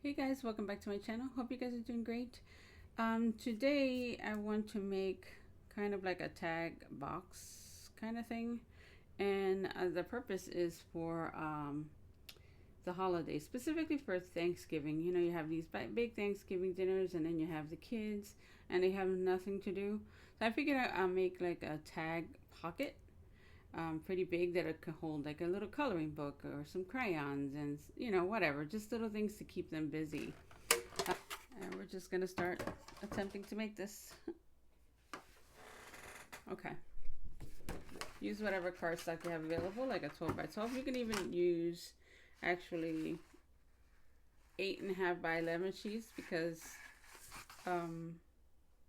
Hey guys, welcome back to my channel. Hope you guys are doing great. Today I want to make kind of like a tag box kind of thing, and the purpose is for the holidays, specifically for Thanksgiving. You know, you have these big Thanksgiving dinners, and then you have the kids, and they have nothing to do. So I figured I'll make like a tag pocket, pretty big, that it could hold like a little coloring book or some crayons and whatever, just little things to keep them busy. And we're just gonna start attempting to make this. Okay, use whatever cardstock you have available, like a 12 by 12. You can even use actually 8.5 by 11 sheets because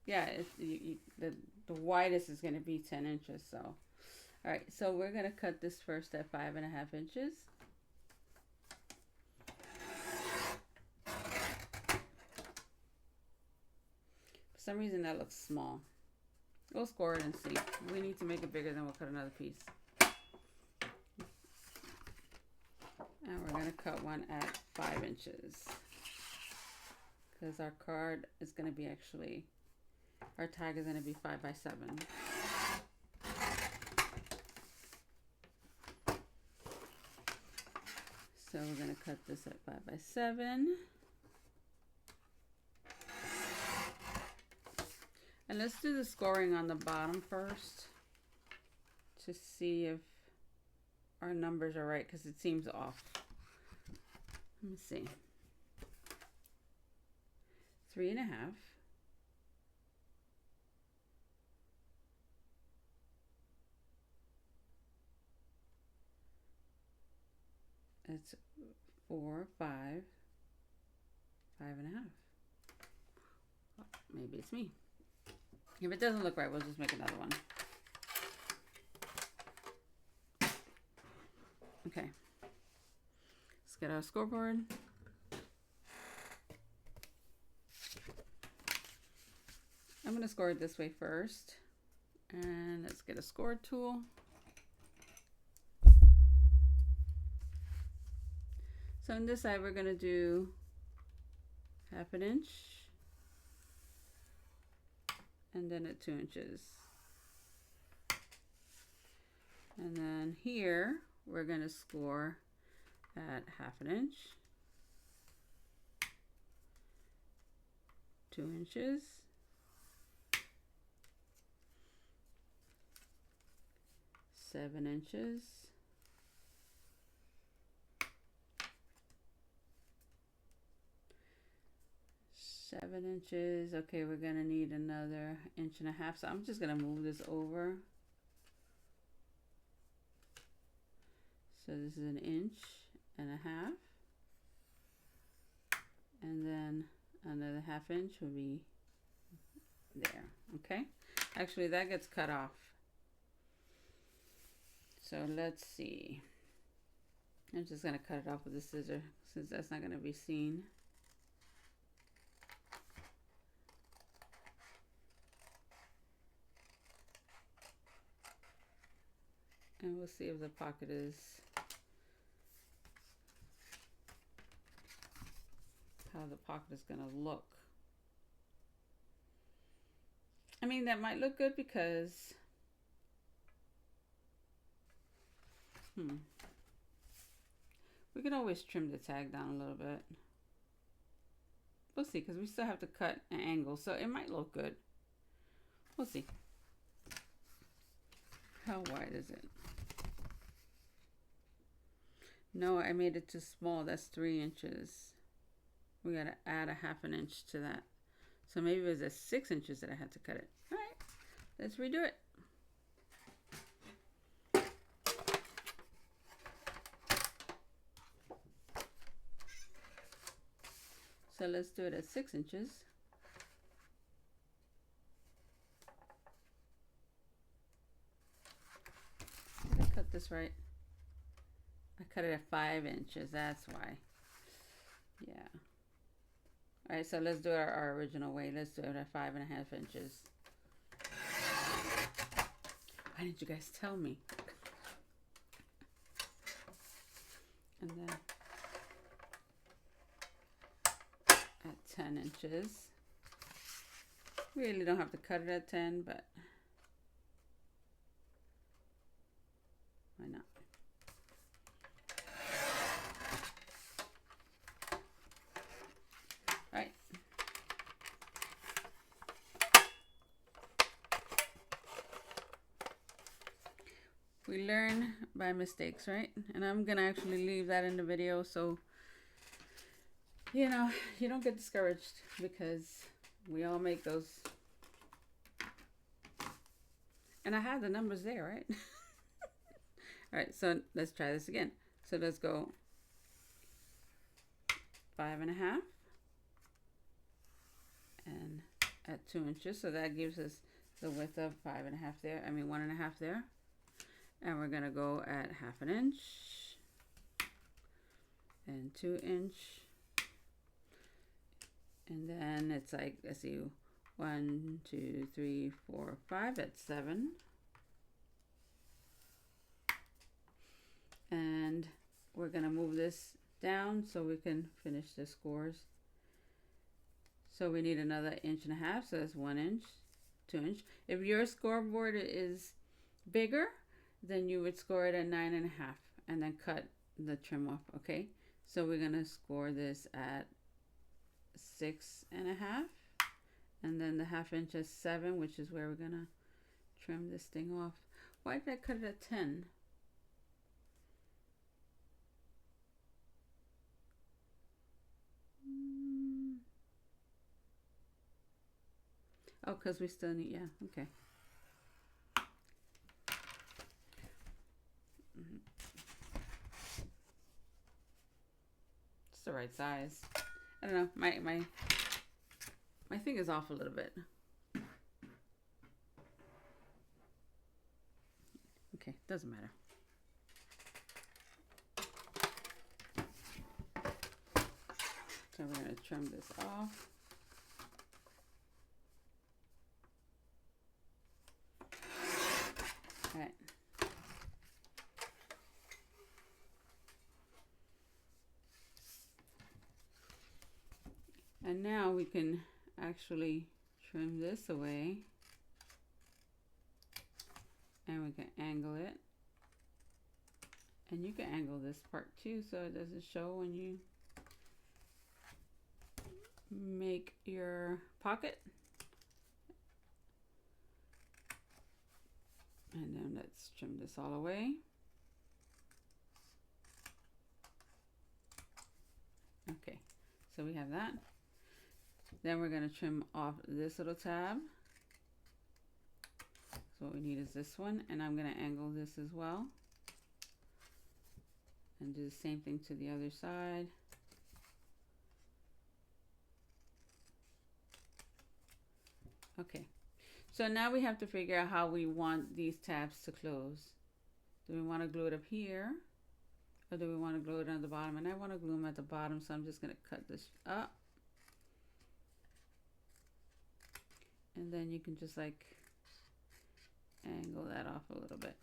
yeah, the widest is going to be 10 inches. So all right, so we're going to cut this first at 5.5 inches. For some reason that looks small. We'll score it and see. If we need to make it bigger, then we'll cut another piece. And we're going to cut one at 5 inches. Because our card is going to be our tag is going to be 5 by 7. So we're going to cut this at 5 by 7. And let's do the scoring on the bottom first to see if our numbers are right, because it seems off. Let me see. 3.5. It's 4, 5, 5.5. Oh, maybe it's me. If it doesn't look right, we'll just make another one. Okay. Let's get our scoreboard. I'm going to score it this way first. And let's get a score tool. So on this side, we're going to do 1/2 inch. And then at 2 inches. And then here, we're going to score at 1/2 inch, 2 inches, 7 inches, 7 inches. Okay, we're gonna need another 1.5 inches. So I'm just gonna move this over. So this is 1.5 inches. And then another 1/2 inch will be there. Okay, actually that gets cut off. So let's see. I'm just gonna cut it off with a scissor since that's not gonna be seen. And we'll see if the pocket is how the pocket is gonna look. I mean, that might look good because we can always trim the tag down a little bit. We'll see, because we still have to cut an angle, so it might look good. We'll see. How wide is it? No, I made it too small. That's 3 inches. We gotta add a 1/2 inch to that. So maybe it was at 6 inches that I had to cut it. All right, let's redo it. So let's do it at 6 inches. Did I cut this right? I cut it at 5 inches, that's why. Yeah. All right, so let's do it our original way. Let's do it at 5.5 inches. Why didn't you guys tell me? And then 10 inches. Really don't have to cut it at 10, but why not? All right. We learn by mistakes, right? And I'm gonna actually leave that in the video so you know you don't get discouraged, because we all make those. And I have the numbers there, right? All right, so let's try this again. So let's go 5.5 and at 2 inches. So that gives us the width of 5.5 there. 1.5 there. And we're gonna go at 1/2 inch and 2 inch. And then it's like, let's see, 1, 2, 3, 4, 5, that's 7. And we're gonna move this down so we can finish the scores. So we need another 1.5 inches, so that's 1 inch, 2 inch. If your scoreboard is bigger, then you would score it at 9.5 and then cut the trim off, okay? So we're gonna score this at 6.5, and then the 1/2 inch is 7, which is where we're gonna trim this thing off. Why did I cut it at 10? Oh, because we still need, yeah, okay. It's the right size. I don't know, my thing is off a little bit. Okay, doesn't matter. So we're gonna trim this off. All right. And now we can actually trim this away, and we can angle it. And you can angle this part too so it doesn't show when you make your pocket. And then let's trim this all away. Okay, so we have that. Then we're going to trim off this little tab. So what we need is this one, and I'm going to angle this as well. And do the same thing to the other side. Okay, so now we have to figure out how we want these tabs to close. Do we want to glue it up here, or do we want to glue it on the bottom? And I want to glue them at the bottom, so I'm just going to cut this up. And then you can just like angle that off a little bit.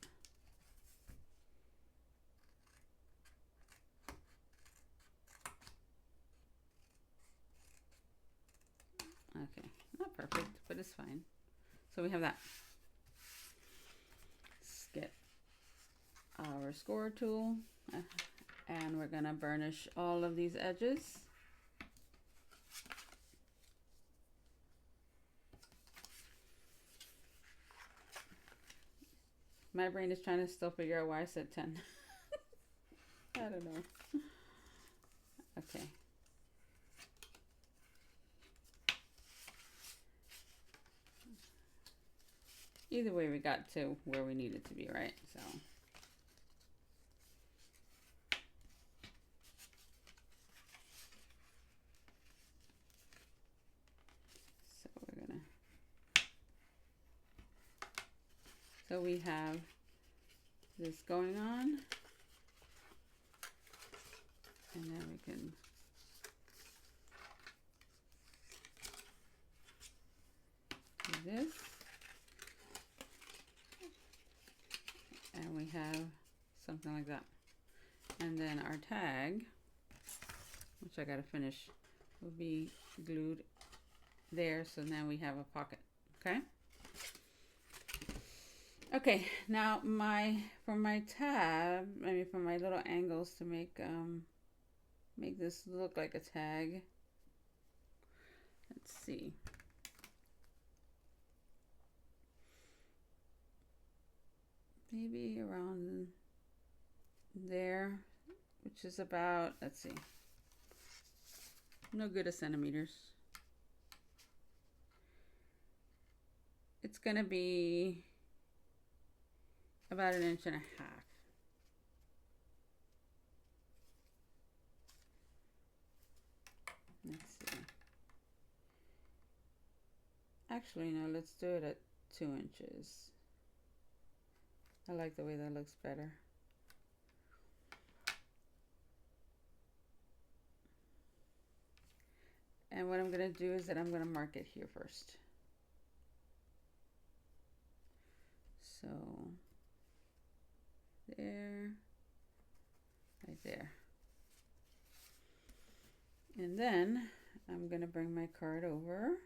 Okay, not perfect, but it's fine. So we have that. Let's get our score tool, and we're gonna burnish all of these edges. My brain is trying to still figure out why I said 10. I don't know. Okay. Either way, we got to where we needed to be, right? So we're gonna, so we have this going on, and then we can do this. And we have something like that. And then our tag, which I gotta finish will be glued there, so now we have a pocket. Okay. Okay, now for my tab, for my little angles to make this look like a tag. Let's see. Maybe around there, which is about, let's see, no good at centimeters. It's gonna be about 1.5 inches. Let's see. Actually, no, let's do it at 2 inches. I like the way that looks better. And what I'm going to do is that I'm going to mark it here first. So there, right there. And then I'm going to bring my card over.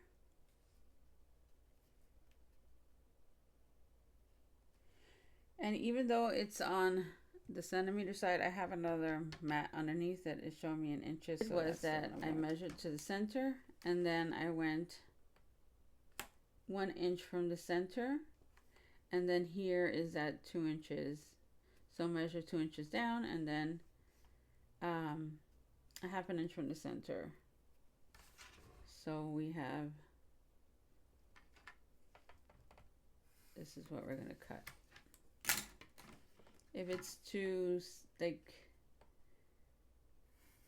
And even though it's on the centimeter side, I have another mat underneath that is showing me in inches. So it was that I measured to the center, and then I went 1 inch from the center, and then here is at 2 inches. So measure 2 inches down, and then 1/2 inch from the center. So we have, this is what we're going to cut. If it's too, like,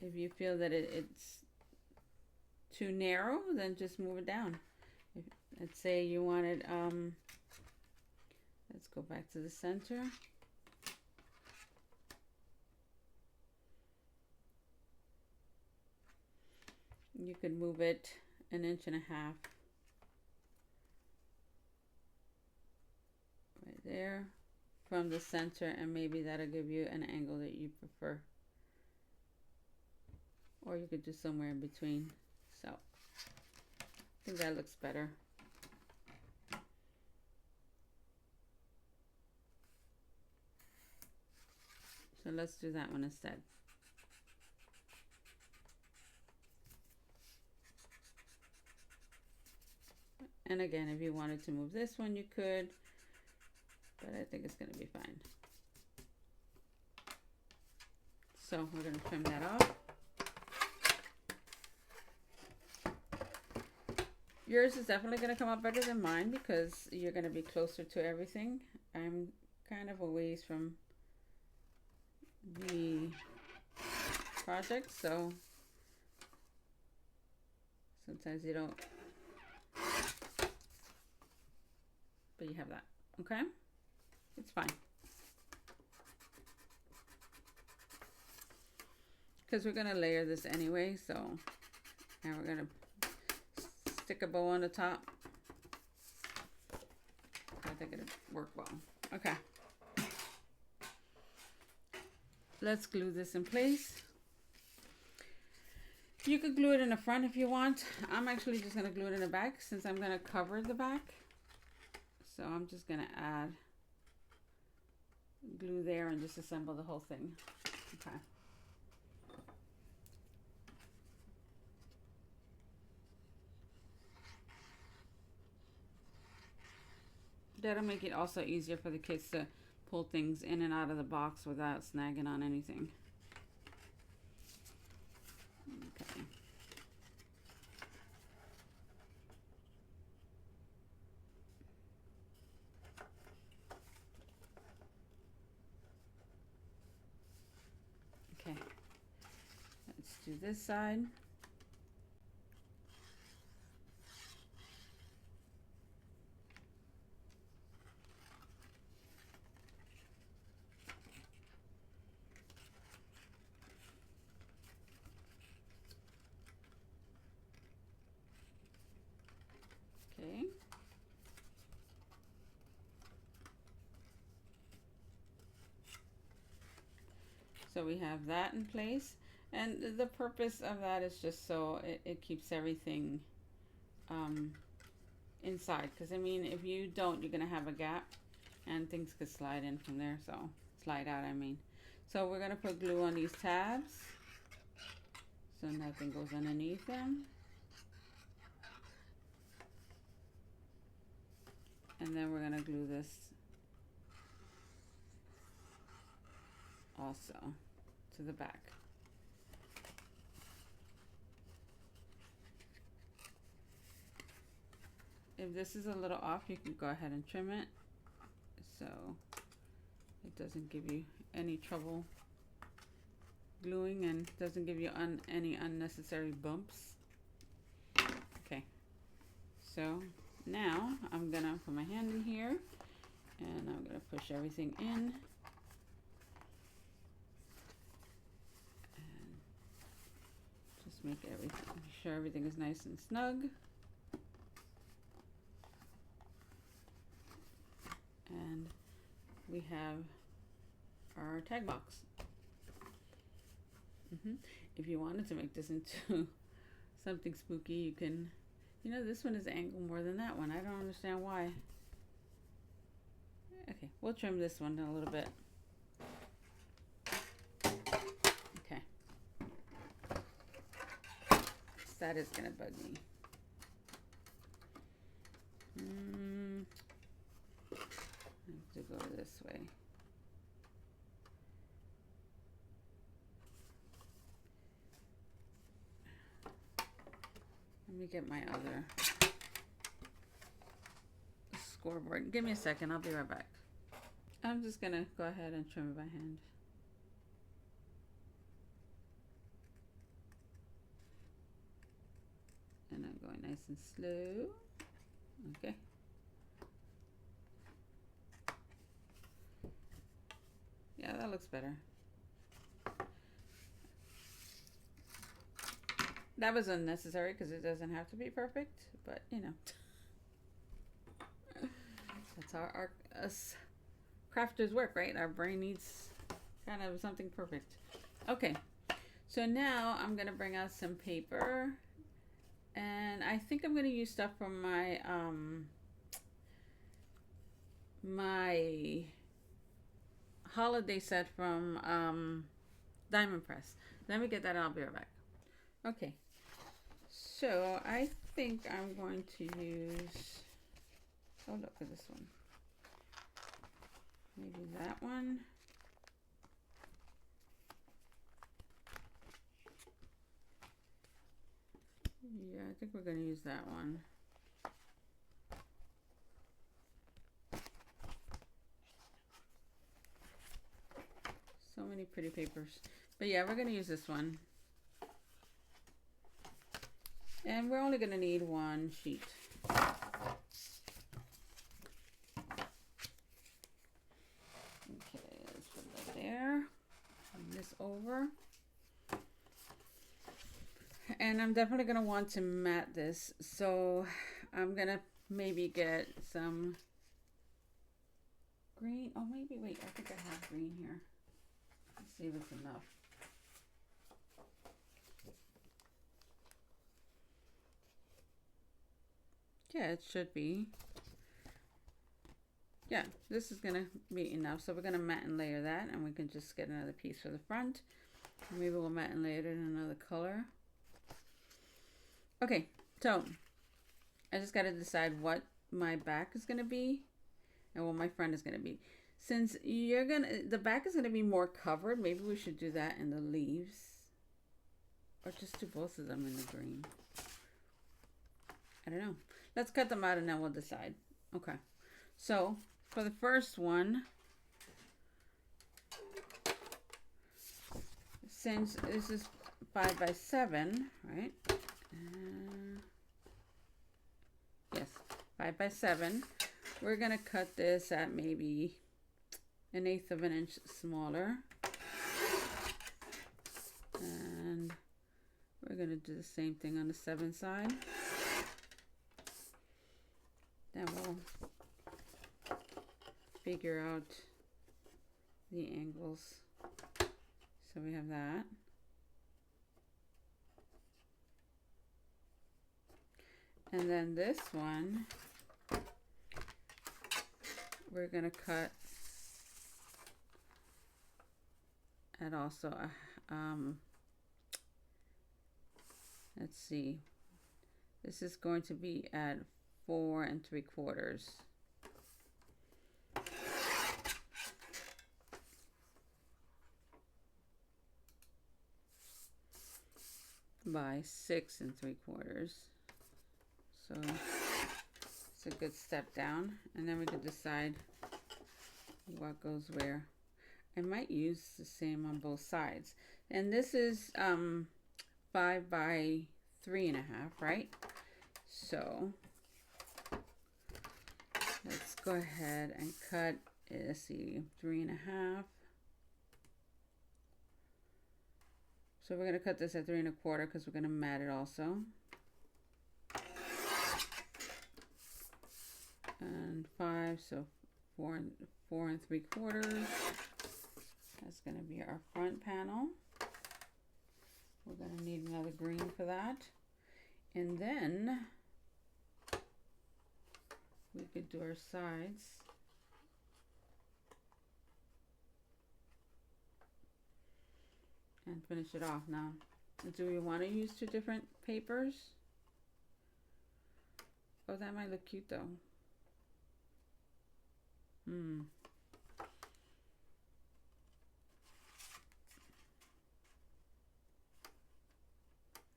if you feel that it's too narrow, then just move it down. Let's say you wanted, let's go back to the center. You could move it 1.5 inches. Right there. From the center, and maybe that'll give you an angle that you prefer, or you could do somewhere in between. So I think that looks better. So let's do that one instead. And again, if you wanted to move this one, you could, but I think it's going to be fine. So we're going to trim that off. Yours is definitely going to come out better than mine because you're going to be closer to everything. I'm kind of a ways from the project, so sometimes you don't, but you have that. Okay, it's fine because we're gonna layer this anyway. So now we're gonna stick a bow on the top. I think it'll work well. Okay, let's glue this in place. You could glue it in the front if you want. I'm actually just gonna glue it in the back since I'm gonna cover the back. So I'm just gonna add glue there and just assemble the whole thing. Okay. That'll make it also easier for the kids to pull things in and out of the box without snagging on anything. Okay. Okay. Let's do this side. Okay. So we have that in place. And the purpose of that is just so it keeps everything inside. Because I mean, if you don't, you're gonna have a gap, and things could slide in from there. So slide out, I mean. So we're gonna put glue on these tabs, so nothing goes underneath them. And then we're gonna glue this also to the back. If this is a little off, you can go ahead and trim it so it doesn't give you any trouble gluing and doesn't give you any unnecessary bumps. Okay, so now I'm gonna put my hand in here and I'm gonna push everything in and just make sure everything is nice and snug. And we have our tag box. If you wanted to make this into something spooky, you can, you know, this one is angled more than that one. I don't understand why. Okay, we'll trim this one a little bit. Okay. That is gonna bug me. I have to go this way. Let me get my other scoreboard. Give me a second, I'll be right back. I'm just gonna go ahead and trim it by hand. And I'm going nice and slow. Okay. Yeah, that looks better. That was unnecessary because it doesn't have to be perfect, but you know, that's how us crafters work, right? Our brain needs kind of something perfect. Okay, so now I'm gonna bring out some paper, and I think I'm gonna use stuff from my my holiday set from Diamond Press. Let me get that and I'll be right back. Okay, so I think I'm going to use, oh look at this one, maybe that one. Yeah, I think we're going to use that one. So many pretty papers. But yeah, we're going to use this one. And we're only going to need one sheet. Okay, let's put that there. Turn this over. And I'm definitely going to want to mat this. So I'm going to maybe get some green. Oh, maybe, wait, I think I have green here. Let's see if it's enough. Yeah, it should be. Yeah, this is gonna be enough. So we're gonna mat and layer that, and we can just get another piece for the front. Maybe we'll mat and layer it in another color. Okay, so I just gotta decide what my back is gonna be and what my front is gonna be. Since the back is gonna be more covered, maybe we should do that in the leaves, or just do both of them in the green. I don't know. Let's cut them out and then we'll decide. Okay. So for the first one, since this is 5 by 7, right? Yes, 5 by 7. We're gonna cut this at maybe 1/8 of an inch smaller, and we're gonna do the same thing on the 7 side. Then we'll figure out the angles. So we have that. And then this one, we're gonna cut at also a, let's see, this is going to be at 4 3/4 by 6 3/4. So it's a good step down, and then we can decide what goes where. I might use the same on both sides. And this is 5 by 3.5, right? So let's go ahead and cut, let's see, 3.5. So we're gonna cut this at 3 1/4 because we're gonna mat it also. And 5, so 4 3/4. That's gonna be our front panel. We're gonna need another green for that. And then we could do our sides. And finish it off now. Do we want to use 2 different papers? Oh, that might look cute though.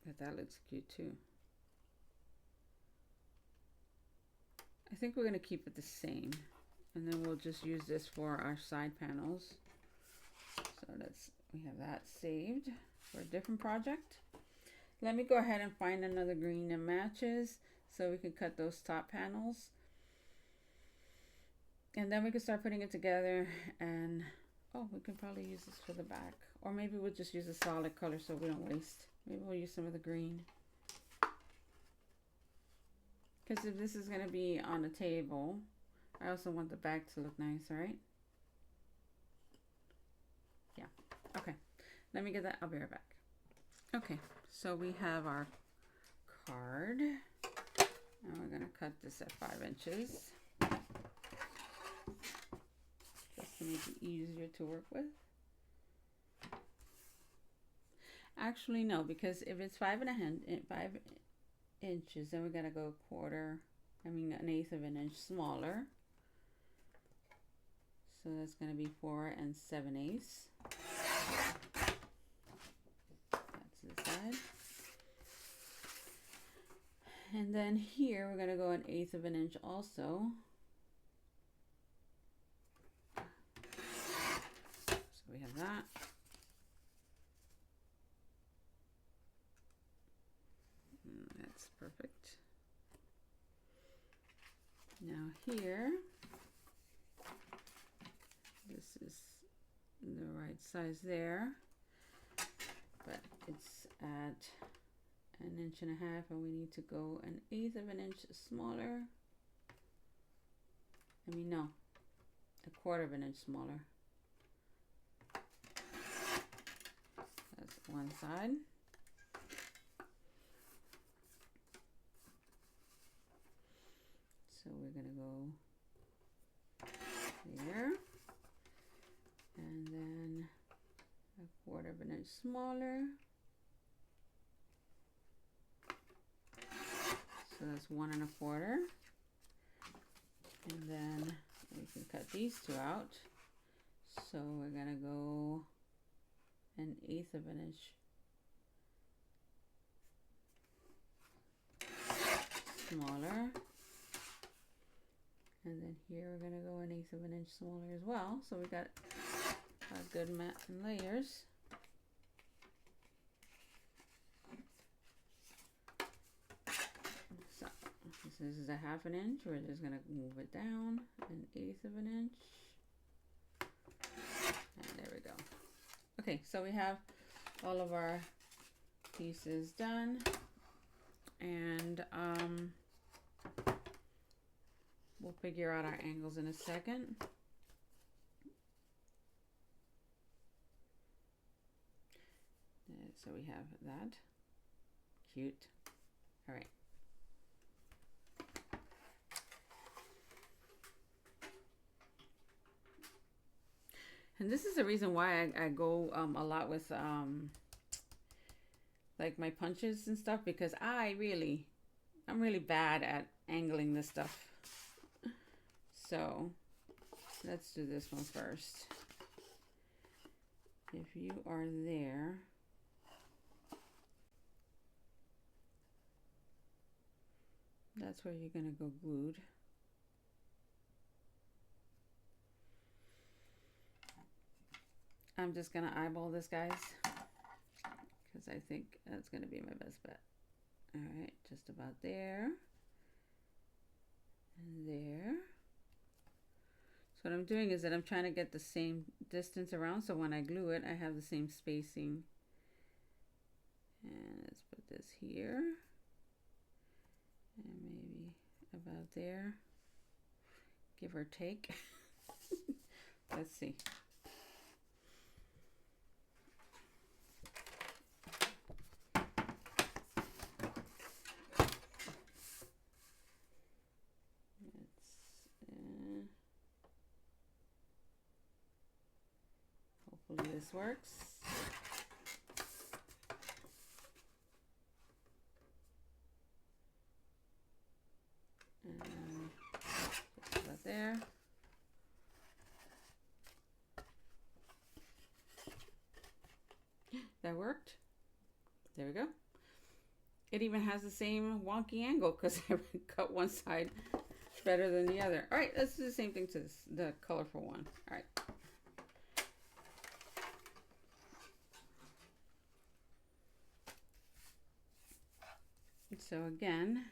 But that looks cute too. I think we're going to keep it the same. And then we'll just use this for our side panels. So we have that saved for a different project. Let me go ahead and find another green that matches so we can cut those top panels. And then we can start putting it together, and oh, we can probably use this for the back. Or maybe we'll just use a solid color so we don't waste. Maybe we'll use some of the green. Because if this is going to be on the table, I also want the back to look nice, right? Yeah, okay. Let me get that, I'll be right back. Okay, so we have our card. And we're going to cut this at 5 inches. Just to make it easier to work with. Actually, no, because if it's 5 inches, then we're gonna go an eighth of an inch smaller. So that's gonna be 4 7/8. That's this side. And then here we're gonna go 1/8 of an inch also. So we have that. That's perfect. Now here, this is the right size there, but it's at 1.5 inches, and we need to go 1/8 of an inch smaller. No, 1/4 of an inch smaller. That's one side. So we're gonna go there, and then 1/4 of an inch smaller. So that's 1 1/4. And then we can cut these two out. So we're gonna go 1/8 of an inch smaller. And then here we're gonna go 1/8 of an inch smaller as well. So we got a good mat and layers. So this is 1/2 inch. We're just gonna move it down 1/8 of an inch. And there we go. Okay, so we have all of our pieces done. And we'll figure out our angles in a second. So we have that. Cute. All right. And this is the reason why I go a lot with like my punches and stuff, because I'm really bad at angling this stuff. So let's do this one first. If you are there, that's where you're gonna go glued. I'm just gonna eyeball this, guys, because I think that's gonna be my best bet. All right, just about there and there. So what I'm doing is that I'm trying to get the same distance around, so when I glue it, I have the same spacing. And let's put this here, and maybe about there, give or take. Let's see. Hopefully this works. And put that there. That worked. There we go. It even has the same wonky angle because I cut one side better than the other. All right, let's do the same thing to this, the colorful one. All right. So again,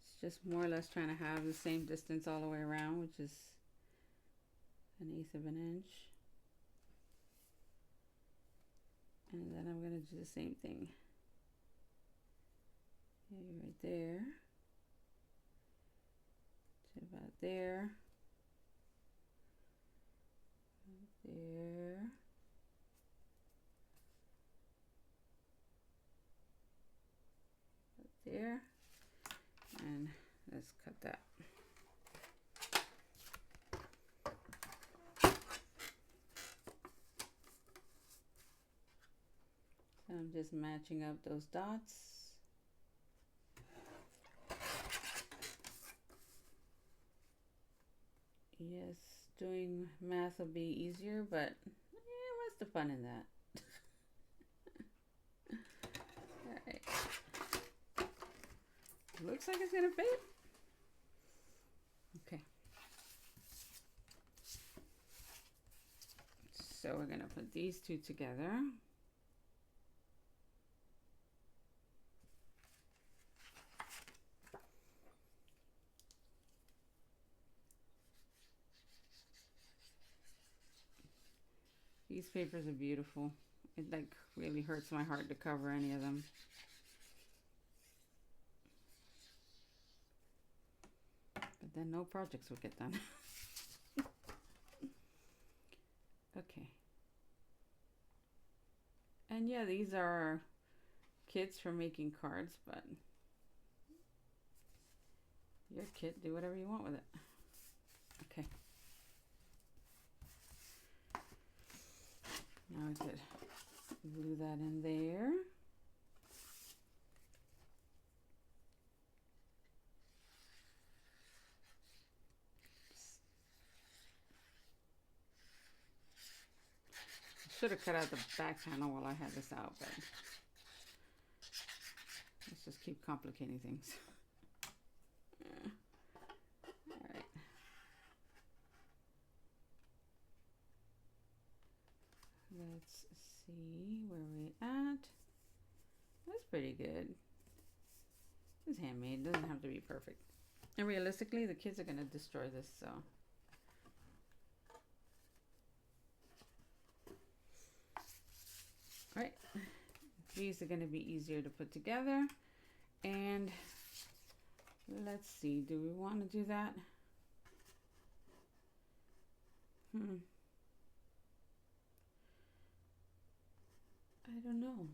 it's just more or less trying to have the same distance all the way around, which is 1/8 of an inch. And then I'm going to do the same thing. Maybe right there. To about there. Right there. Right there. And let's cut that. So I'm just matching up those dots. Yes, doing math will be easier, but what's the fun in that? All right. Looks like it's gonna fit. Okay. So we're gonna put these two together. These papers are beautiful. It like really hurts my heart to cover any of them. But then no projects will get done. Okay. And yeah, these are kits for making cards, but your kit, do whatever you want with it. Okay. Now I could glue that in there. Should have cut out the back panel while I had this out, but let's just keep complicating things. All right. Let's see where we're at. That's pretty good. It's handmade. It doesn't have to be perfect. And realistically, the kids are going to destroy this, so. All right. These are going to be easier to put together. And let's see. Do we want to do that? I don't know.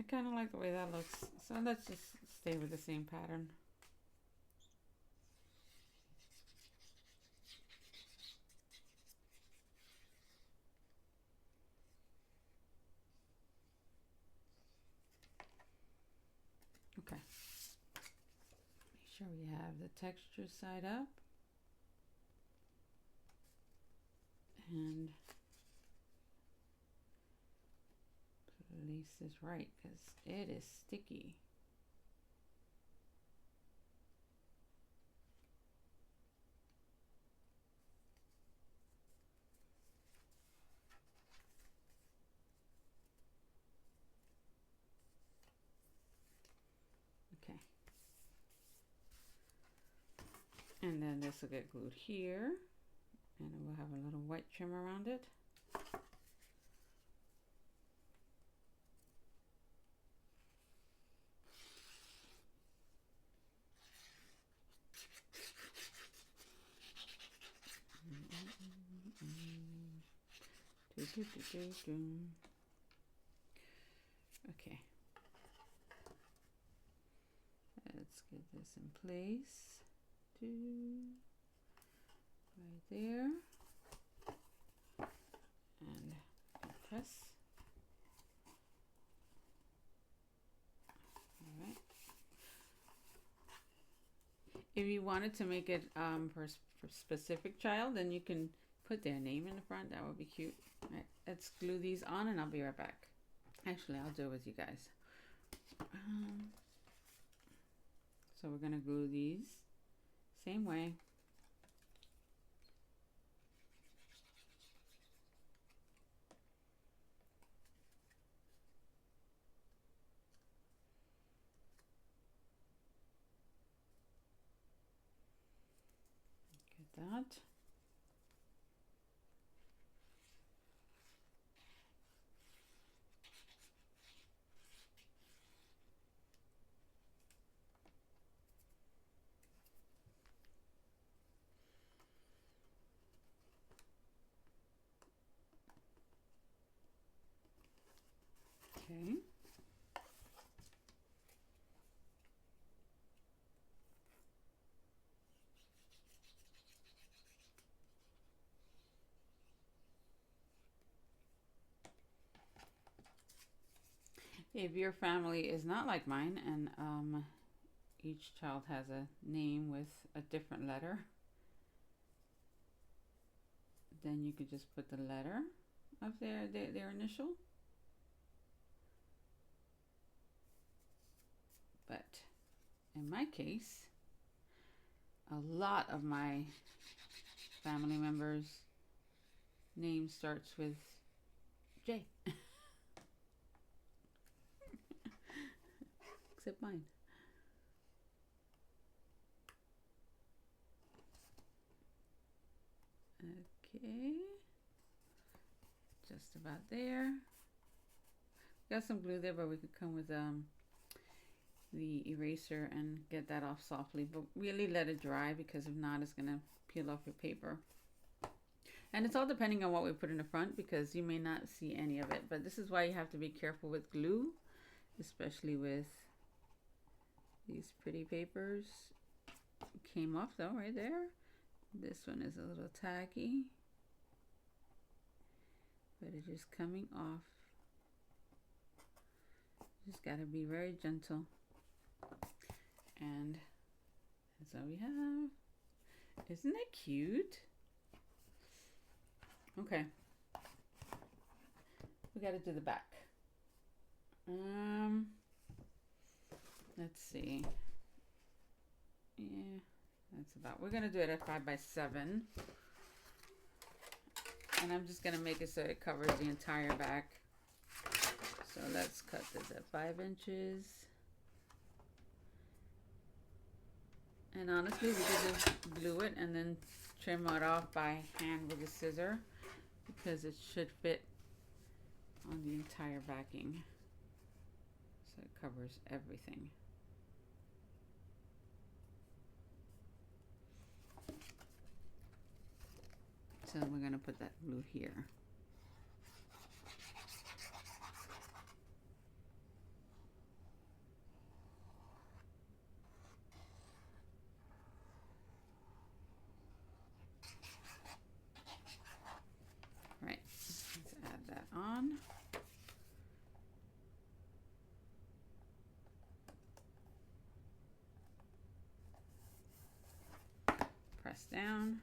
I kind of like the way that looks. So let's just stay with the same pattern. Okay. Make sure we have the texture side up. And place this right because it is sticky. Okay. And then this will get glued here, and we'll have a little white trim around it. Okay. Let's get this in place. Right there. And press. All right. If you wanted to make it for a specific child, then you can put their name in the front. That would be cute. All right, let's glue these on and I'll be right back. Actually, I'll do it with you guys. So we're going to glue these same way. Get that. Okay. If your family is not like mine and each child has a name with a different letter, then you could just put the letter of their initial. But in my case, a lot of my family members' name starts with J. Except mine. Okay. Just about there. Got some glue there, but we could come with the eraser and get that off softly, but really let it dry because if not, it's gonna peel off your paper. And it's all depending on what we put in the front because you may not see any of it, but this is why you have to be careful with glue, especially with these pretty papers. Came off though right there. This one is a little tacky, but it is coming off. Just gotta be very gentle. And that's all we have. Isn't that cute? Okay. We gotta do the back. Let's see. Yeah, that's about. We're gonna do it at 5 by 7. And I'm just gonna make it so it covers the entire back. So let's cut this at 5 inches. And honestly, we could just glue it and then trim it off by hand with a scissor because it should fit on the entire backing. So it covers everything. So we're going to put that glue here. on. Press down.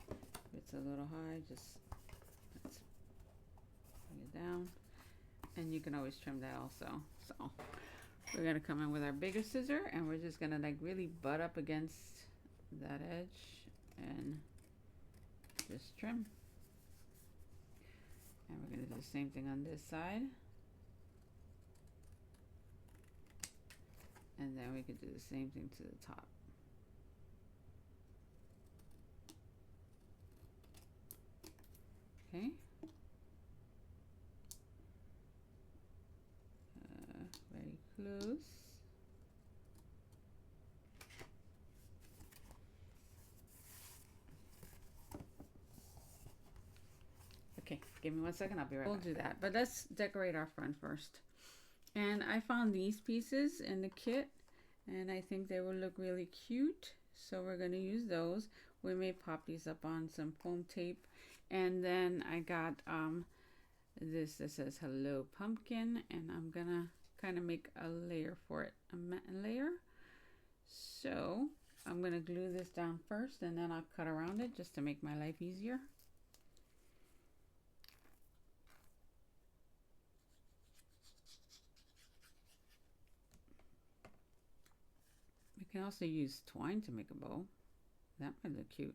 If it's a little high, just let's bring it down. And you can always trim that also. So we're gonna come in with our bigger scissor and we're just gonna like really butt up against that edge and just trim. And we're gonna do the same thing on this side. And then we could do the same thing to the top. Okay. Very close. Okay, give me 1 second, I'll be right back. We'll do that, but let's decorate our front first. And I found these pieces in the kit, and I think they will look really cute. So we're gonna use those. We may pop these up on some foam tape. And then I got this that says Hello Pumpkin, and I'm gonna kind of make a layer for it, a matte layer. So I'm gonna glue this down first, and then I'll cut around it just to make my life easier. We can also use twine to make a bow. That might look cute.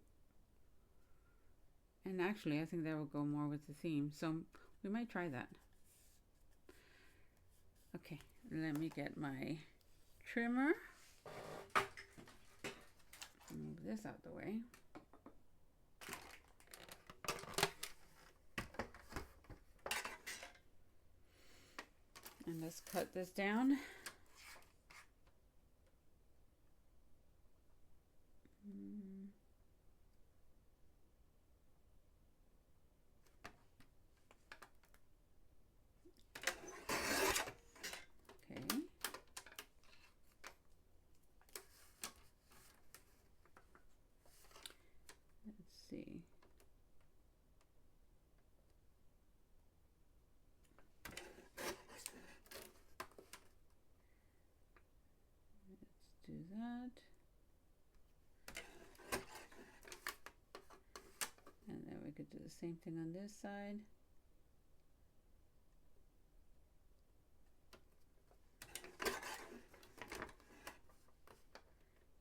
And actually, I think that will go more with the theme. So we might try that. Okay, let me get my trimmer. Move this out the way. And let's cut this down. See. Let's do that. And then we could do the same thing on this side.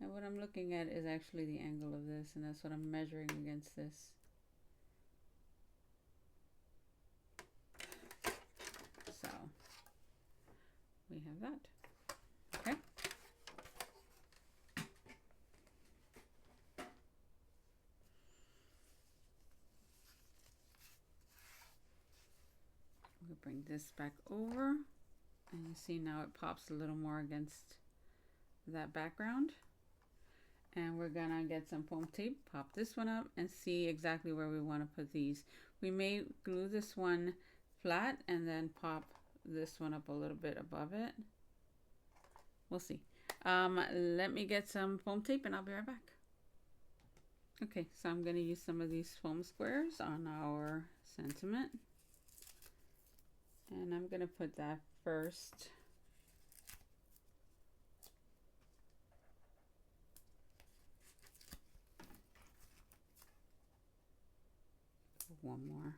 And what I'm looking at is actually the angle of this, and that's what I'm measuring against this. So we have that. Okay. We'll bring this back over, and you see now it pops a little more against that background. And we're gonna get some foam tape, pop this one up, and see exactly where we want to put these. We may glue this one flat and then pop this one up a little bit above it. We'll see. Let me get some foam tape and I'll be right back. Okay, so I'm gonna use some of these foam squares on our sentiment. And I'm gonna put that first. One more.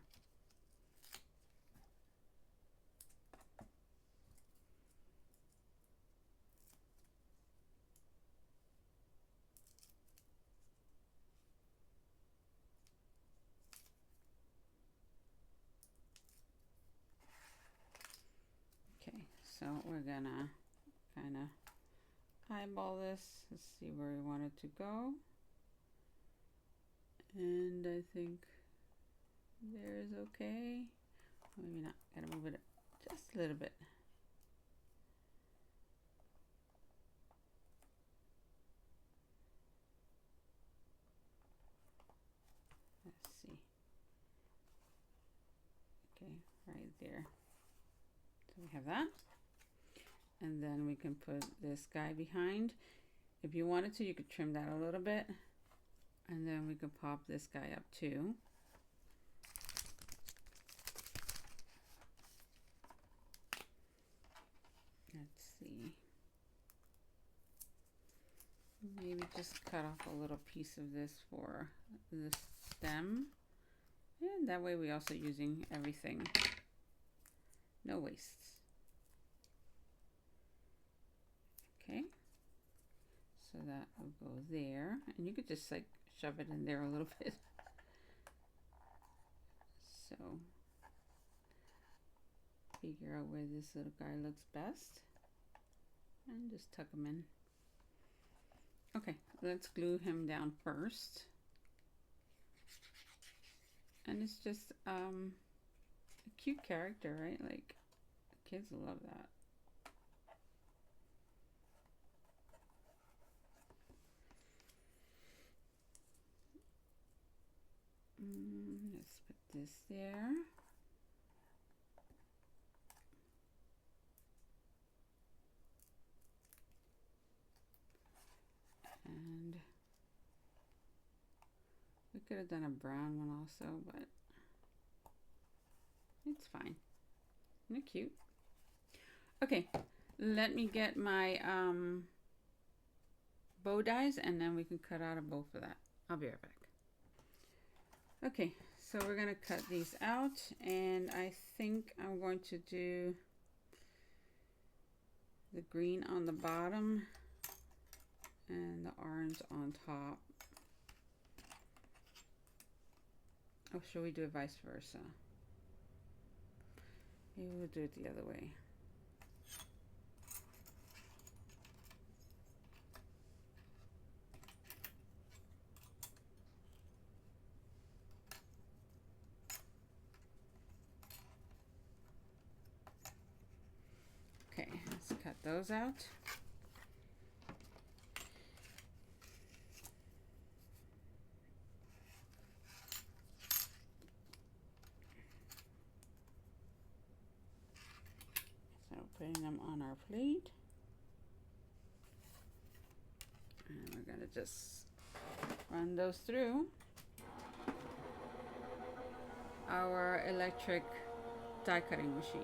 Okay, so we're gonna kind of eyeball this. Let's see where we want it to go. And I think there's okay. Maybe not. Gotta move it just a little bit. Let's see. Okay, right there. So we have that. And then we can put this guy behind. If you wanted to, you could trim that a little bit. And then we could pop this guy up too. Let's see. Maybe just cut off a little piece of this for the stem. And that way we're also using everything. No wastes. Okay. So that will go there. And you could just like shove it in there a little bit. So figure out where this little guy looks best. And just tuck him in. Okay, let's glue him down first. And it's just a cute character, right? Like, kids love that. Let's put this there. And we could have done a brown one also, but it's fine. Isn't it cute? Okay, let me get my bow dies and then we can cut out a bow for that. I'll be right back. Okay, so we're going to cut these out, and I think I'm going to do the green on the bottom and the orange on top. Oh, should we do it vice versa? Maybe we'll do it the other way. Okay, let's cut those out. So putting them on our plate. And we're going to just run those through our electric die cutting machine.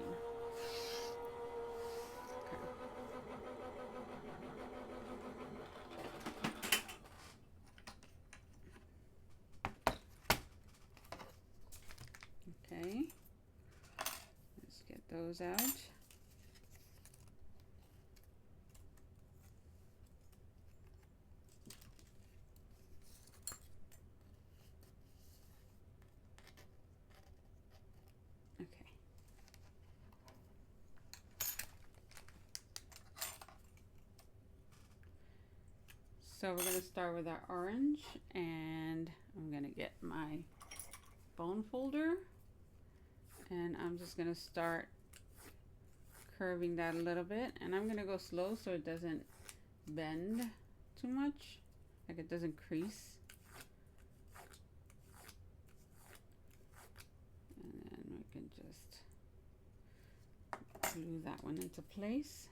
Okay, let's get those out. Okay. So we're going to start with our orange, and I'm going to get my bone folder, and I'm just going to start curving that a little bit, and I'm going to go slow so it doesn't bend too much, like it doesn't crease. And then we can just glue that one into place.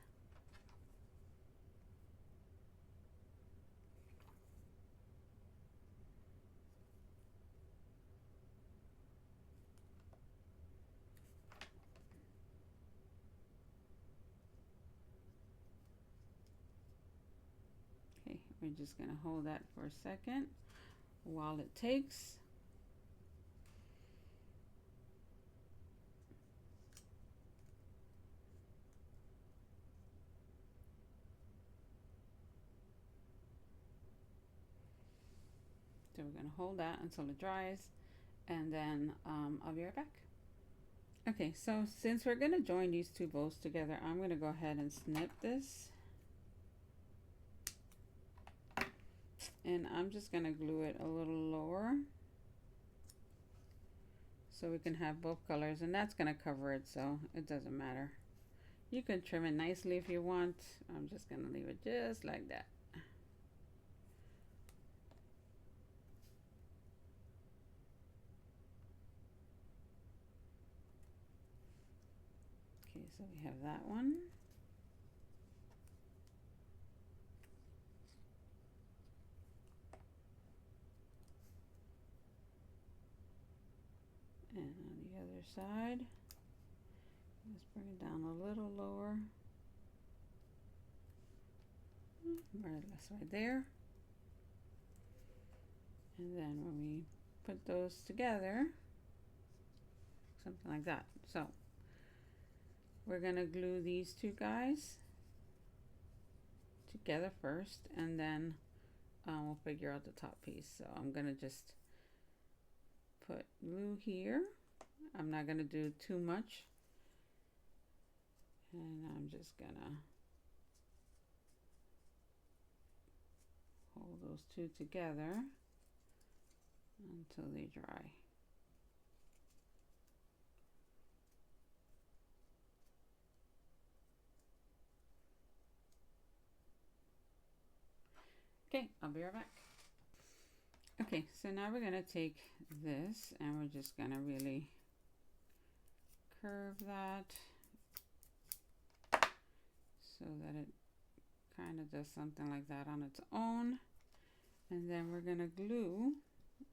Okay, we're just going to hold that for a second while it takes. So we're going to hold that until it dries, and then I'll be right back. Okay, so since we're going to join these two bows together, I'm going to go ahead and snip this. And I'm just going to glue it a little lower so we can have both colors, and that's going to cover it, so it doesn't matter. You can trim it nicely if you want. I'm just going to leave it just like that. Okay, so we have that one. And on the other side, just bring it down a little lower. more or less right there. And then when we put those together, something like that. So we're gonna glue these two guys together first, and then we'll figure out the top piece. So I'm gonna just put glue here. I'm not gonna do too much, and I'm just gonna hold those two together until they dry. Okay, I'll be right back. Okay, so now we're gonna take this and we're just gonna really curve that so that it kind of does something like that on its own. And then we're gonna glue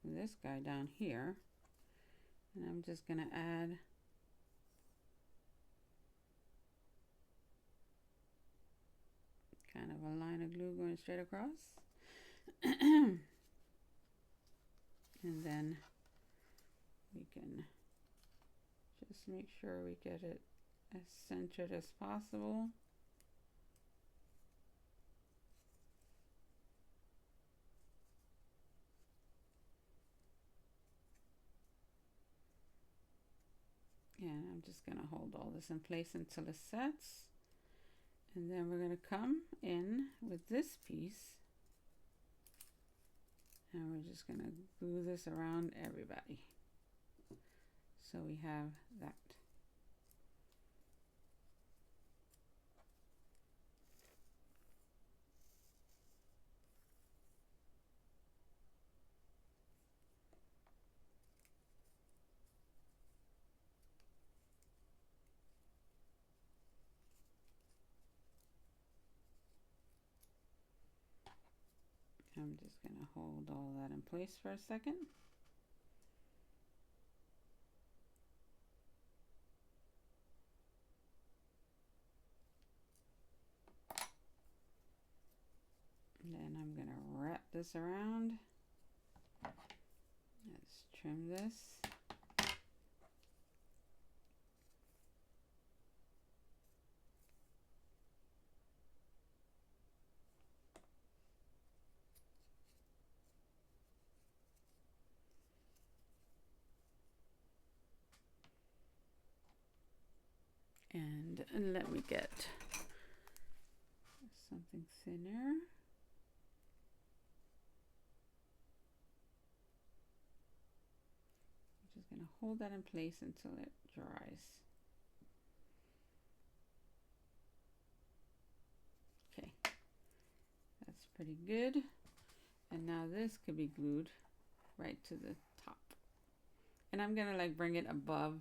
this guy down here, and I'm just gonna add kind of a line of glue going straight across. And then we can just make sure we get it as centered as possible. And I'm just going to hold all this in place until it sets. And then we're going to come in with this piece. And we're just going to glue this around everybody. So we have that. I'm just going to hold all that in place for a second. And then I'm going to wrap this around. Let's trim this. And let me get something thinner. I'm just going to hold that in place until it dries. Okay, that's pretty good. And now this could be glued right to the top. And I'm going to like bring it above,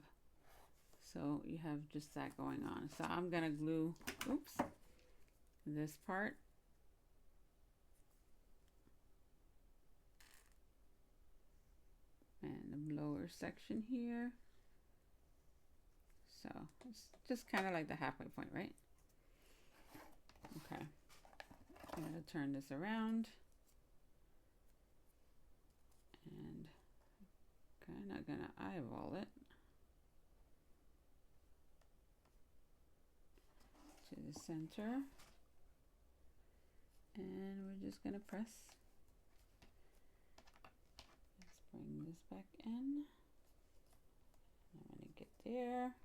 so you have just that going on. So I'm going to glue, oops, this part. And the lower section here. So it's just kind of like the halfway point, right? Okay. I'm going to turn this around. And kind of going to eyeball it to the center, and we're just going to press. Let's bring this back in. I'm going to get there.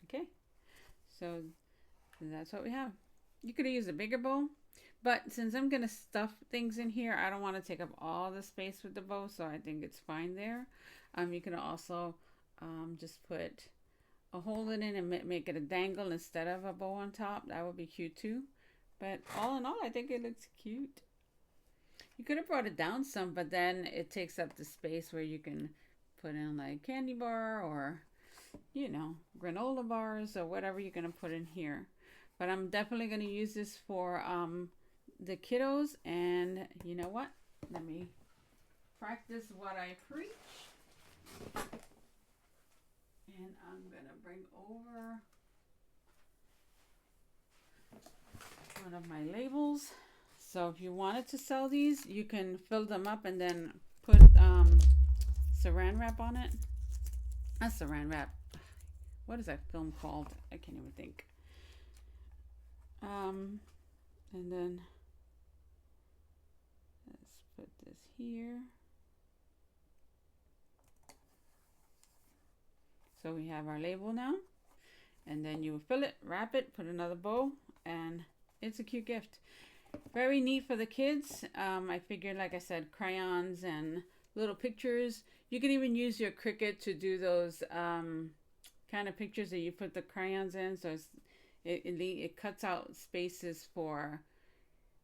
Okay, so that's what we have. You could use a bigger bowl, but since I'm going to stuff things in here, I don't want to take up all the space with the bow, so I think it's fine there. You can also just put a hole in it and make it a dangle instead of a bow on top. That would be cute too. But all in all, I think it looks cute. You could have brought it down some, but then it takes up the space where you can put in like candy bar or, you know, granola bars or whatever you're going to put in here. But I'm definitely going to use this for the kiddos. And you know what? Let me practice what I preach. one of my labels. So if you wanted to sell these, you can fill them up and then put saran wrap on it. Not saran wrap. What is that film called? I can't even think. And then let's put this here. So we have our label now. And then you fill it, wrap it, put another bow, and it's a cute gift. Very neat for the kids. I figured, like I said, crayons and little pictures. You can even use your Cricut to do those kind of pictures that you put the crayons in. So it cuts out spaces for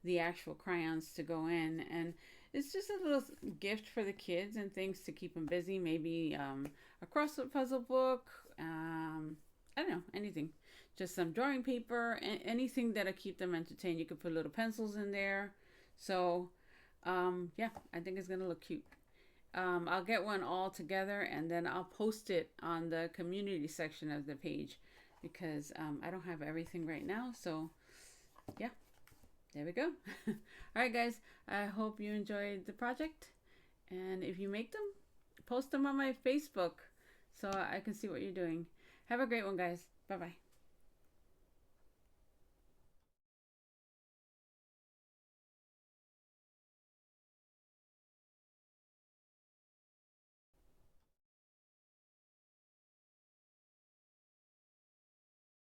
the actual crayons to go in. And it's just a little gift for the kids and things to keep them busy. Maybe a crossword puzzle book. I don't know, anything. Just some drawing paper, anything that'll keep them entertained. You could put little pencils in there. So, yeah, I think it's going to look cute. I'll get one all together and then I'll post it on the community section of the page because I don't have everything right now. So, yeah, there we go. All right, guys, I hope you enjoyed the project. And if you make them, post them on my Facebook so I can see what you're doing. Have a great one, guys. Bye-bye.